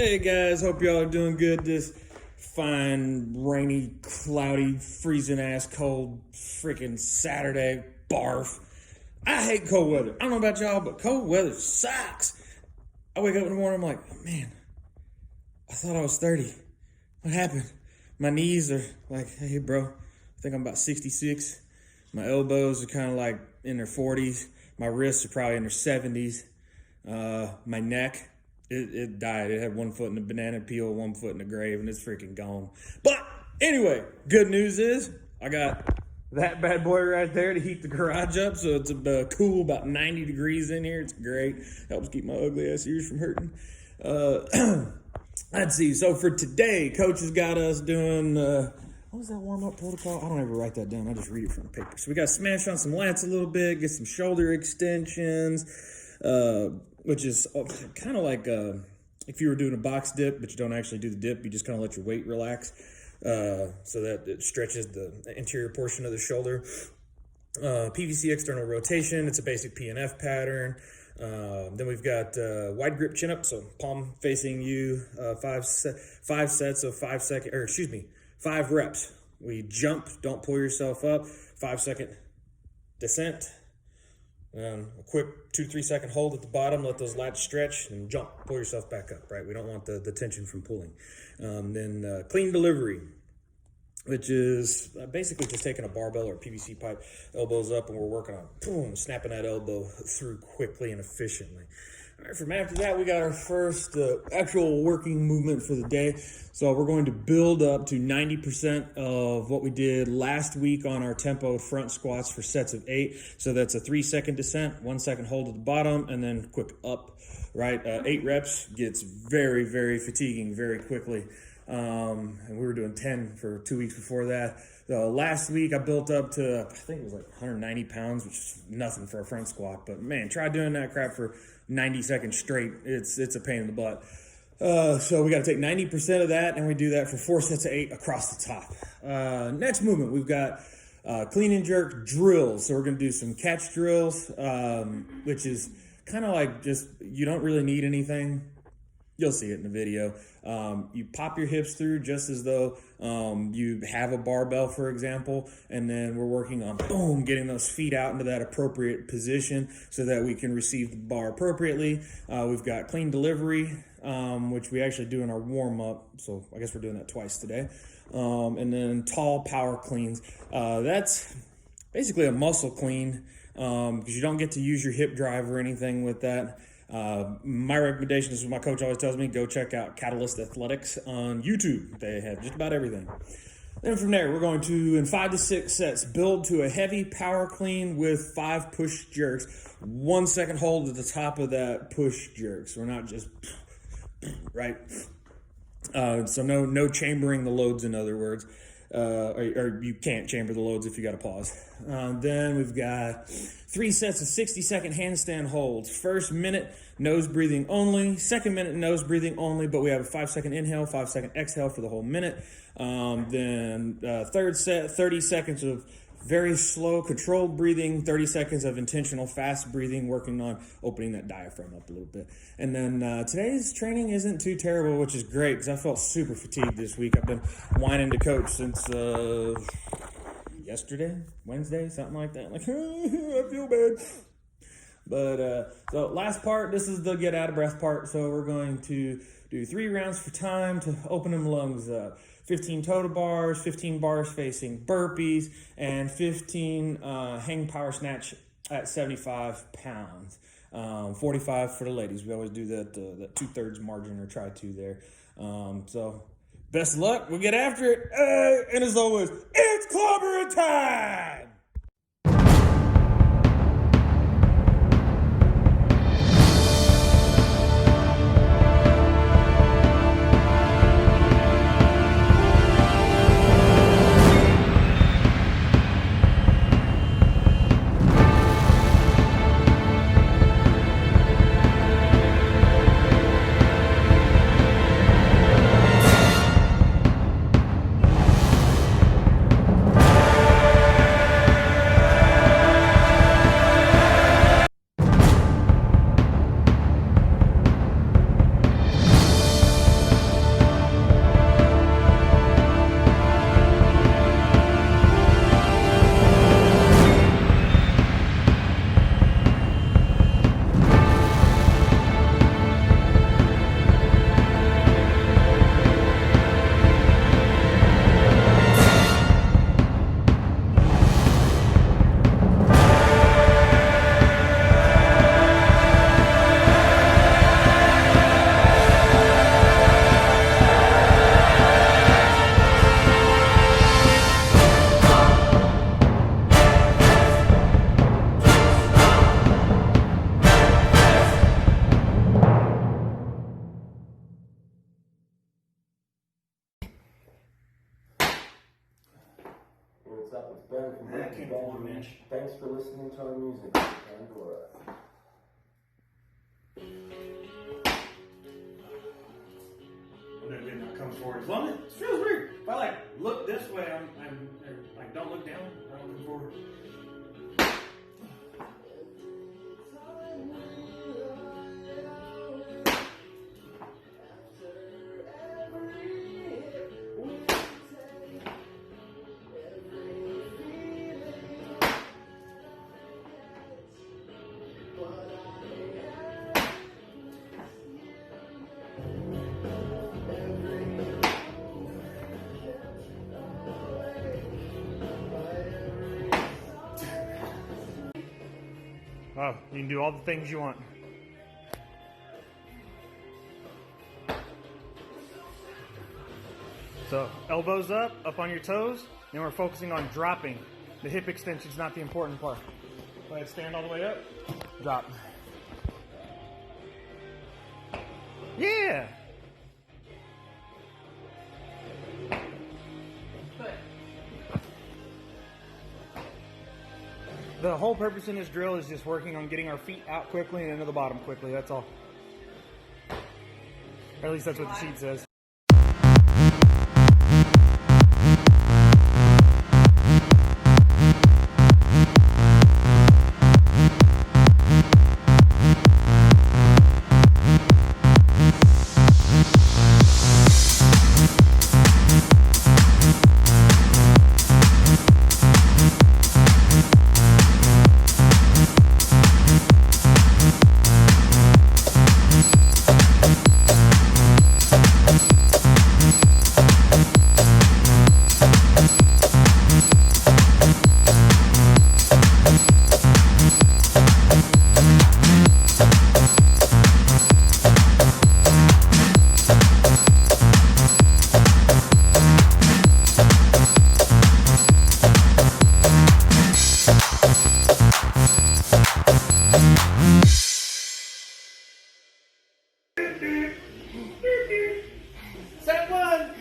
Hey guys, hope y'all are doing good this fine, rainy, cloudy, freezing ass cold freaking Saturday. Barf. I hate cold weather. I don't know about y'all, but cold weather sucks. I wake up in the morning, I'm like, oh, man, I thought I was 30. What happened? My knees are like, hey bro, I think I'm about 66. My elbows are kind of like in their 40s. My wrists are probably in their 70s. My neck, it died. It had one foot in the banana peel, one foot in the grave, and it's freaking gone. But anyway, good news is I got that bad boy right there to heat the garage up, so it's cool, about 90 degrees in here. It's great. Helps keep my ugly ass ears from hurting. Let's see. So for today, Coach has got us doing, what was that warm-up protocol? I don't ever write that down. I just read it from the paper. So we got to smash on some lats a little bit, get some shoulder extensions, which is kind of like if you were doing a box dip, but you don't actually do the dip, you just kind of let your weight relax so that it stretches the interior portion of the shoulder. PVC external rotation, it's a basic PNF pattern. Then we've got wide grip chin up, so palm facing you, 5 sets of 5 reps. We jump, don't pull yourself up, 5-second descent. A quick 2-3 second hold at the bottom, let those lats stretch, and jump, pull yourself back up, right? We don't want the tension from pulling. Then clean delivery, which is basically just taking a barbell or a PVC pipe, elbows up, and we're working on boom, snapping that elbow through quickly and efficiently. All right, from after that, we got our first actual working movement for the day. So we're going to build up to 90% of what we did last week on our tempo front squats for sets of 8. So that's a 3-second descent, 1-second hold at the bottom, and then quick up, right? 8 reps gets very, very fatiguing very quickly. And we were doing 10 for 2 weeks before that. Last week I built up to, I think it was like 190 pounds, which is nothing for a front squat. But man, try doing that crap for 90 seconds straight. It's a pain in the butt. So we got to take 90% of that, and we do that for 4 sets of 8 across the top. Next movement, we've got clean and jerk drills. So we're going to do some catch drills, which is kind of like just, you don't really need anything. You'll see it in the video. You pop your hips through just as though you have a barbell, for example, and then we're working on, boom, getting those feet out into that appropriate position so that we can receive the bar appropriately. We've got clean delivery, which we actually do in our warm-up, so I guess we're doing that twice today. And then tall power cleans. That's basically a muscle clean because you don't get to use your hip drive or anything with that. My recommendation is what my coach always tells me, go check out Catalyst Athletics on YouTube. They have just about everything. Then from there, we're going to, in 5 to 6 sets, build to a heavy power clean with 5 push jerks. 1-second hold at the top of that push jerk. So we're not just, right? So no chambering the loads, in other words. Or you can't chamber the loads if you got to pause. Then we've got 3 sets of 60-second handstand holds. First minute, nose breathing only. Second minute, nose breathing only, but we have a 5-second inhale, 5-second exhale for the whole minute. Then third set, 30 seconds of very slow, controlled breathing, 30 seconds of intentional fast breathing, working on opening that diaphragm up a little bit. And then today's training isn't too terrible, which is great because I felt super fatigued this week. I've been whining to coach since yesterday, Wednesday, something like that. Like, I feel bad. But so last part, this is the get out of breath part. So we're going to do 3 rounds for time to open them lungs up. 15 total bars, 15 bars facing burpees, and 15 hang power snatch at 75 pounds. 45 for the ladies. We always do that 2/3 margin or try to there. So best of luck. We'll get after it. And as always, it's clobbering time. what's up? It's Ben from That came from one inch. Thanks for listening to our music, Pandora. And then it comes forward. As long as it feels weird. If I like look this way, I'm like don't look down. I'm looking forward. Oh, you can do all the things you want. So, elbows up on your toes, and we're focusing on dropping. The hip extension's not the important part. Go ahead, stand all the way up, drop. Yeah! The whole purpose in this drill is just working on getting our feet out quickly and into the bottom quickly, that's all. Or at least that's what the sheet says. Set one!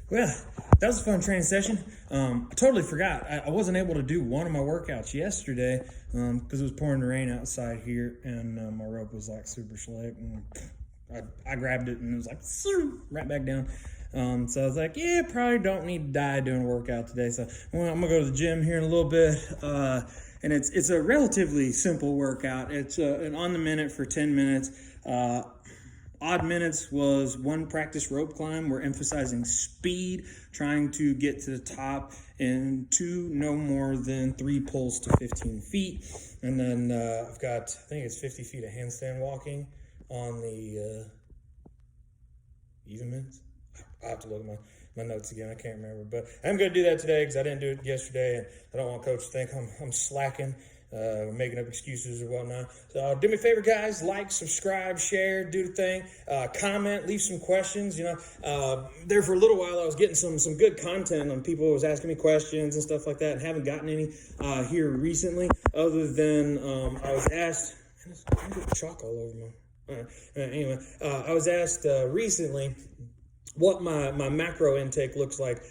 Well, that was a fun training session. I totally forgot. I wasn't able to do one of my workouts yesterday because it was pouring rain outside here, and my rope was like super slick. And I grabbed it and it was like right back down. So I was like, yeah, probably don't need to die doing a workout today. So I'm gonna go to the gym here in a little bit. And it's a relatively simple workout. It's an on the minute for 10 minutes. Odd minutes was one practice rope climb. We're emphasizing speed, trying to get to the top, and two no more than 3 pulls to 15 feet. And then I've got, I think it's 50 feet of handstand walking on the even minutes. I'll have to look at my notes again. I can't remember, but I'm going to do that today because I didn't do it yesterday, and I don't want Coach to think I'm slacking. Making up excuses or whatnot. So do me a favor, guys, like, subscribe, share, do the thing, comment, leave some questions. There for a little while I was getting some good content on people was asking me questions and stuff like that, and haven't gotten any here recently, other than I was asked, I get chalk all over my, anyway, I was asked recently what my macro intake looks like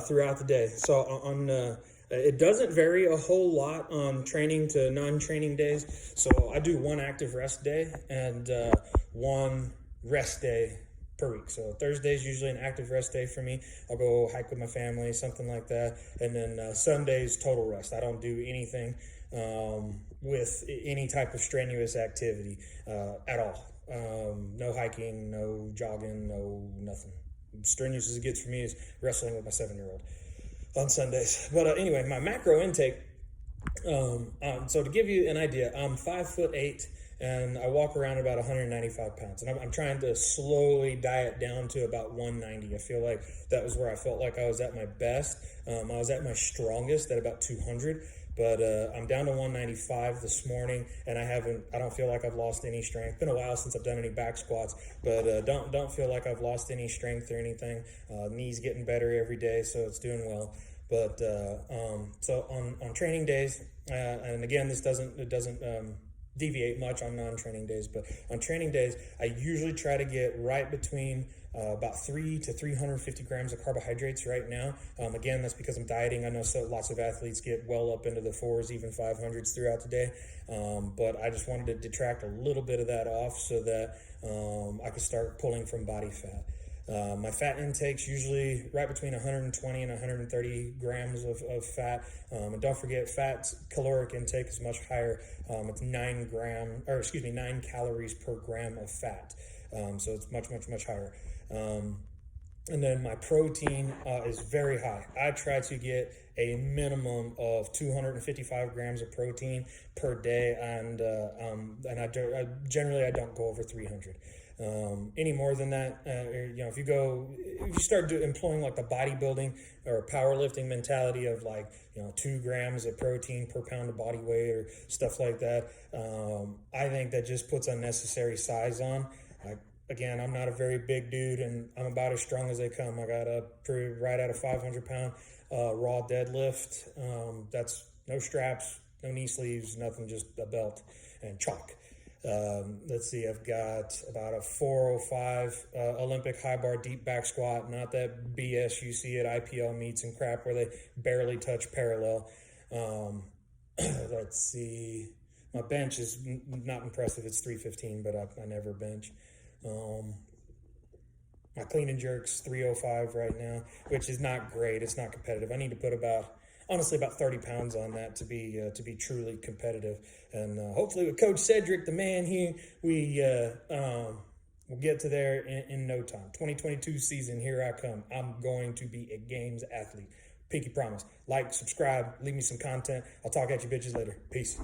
throughout the day. So It doesn't vary a whole lot on training to non-training days. So I do one active rest day and one rest day per week. So Thursday is usually an active rest day for me. I'll go hike with my family, something like that. And then Sunday's total rest. I don't do anything with any type of strenuous activity at all. No hiking, no jogging, no nothing. Strenuous as it gets for me is wrestling with my 7-year-old on Sundays. But anyway, my macro intake. So to give you an idea, I'm 5'8" and I walk around about 195 pounds. And I'm trying to slowly diet down to about 190. I feel like that was where I felt like I was at my best. I was at my strongest at about 200. But I'm down to 195 this morning, and I don't feel like I've lost any strength. Been a while since I've done any back squats, but don't feel like I've lost any strength or anything. Knees getting better every day, so it's doing well. But so on training days, and again, this doesn't deviate much on non-training days, but on training days, I usually try to get right between about 3 to 350 grams of carbohydrates right now. Again, that's because I'm dieting. I know lots of athletes get well up into the 4s, even 500s throughout the day. But I just wanted to detract a little bit of that off so that I could start pulling from body fat. My fat intake's usually right between 120 and 130 grams of fat. And don't forget, fat's caloric intake is much higher. It's 9 calories per gram of fat. So it's much higher. And then my protein is very high. I try to get a minimum of 255 grams of protein per day, and I don't go over 300. Any more than that, if you start employing like the bodybuilding or powerlifting mentality of 2 grams of protein per pound of body weight or stuff like that, I think that just puts unnecessary size on. Again, I'm not a very big dude, and I'm about as strong as they come. I got right at a 500-pound raw deadlift. That's no straps, no knee sleeves, nothing, just a belt and chalk. Let's see, I've got about a 405 Olympic high bar deep back squat, not that BS you see at IPL meets and crap where they barely touch parallel. Let's see, my bench is not impressive. It's 315, but I never bench. My clean and jerk's 305 right now, which is not great. It's not competitive. I need to put about 30 pounds on that to be truly competitive. And hopefully with Coach Cedric, the man here, we'll get to there in no time. 2022 season, here I come. I'm going to be a games athlete. Pinky promise. Like, subscribe, leave me some content. I'll talk at you bitches later. Peace.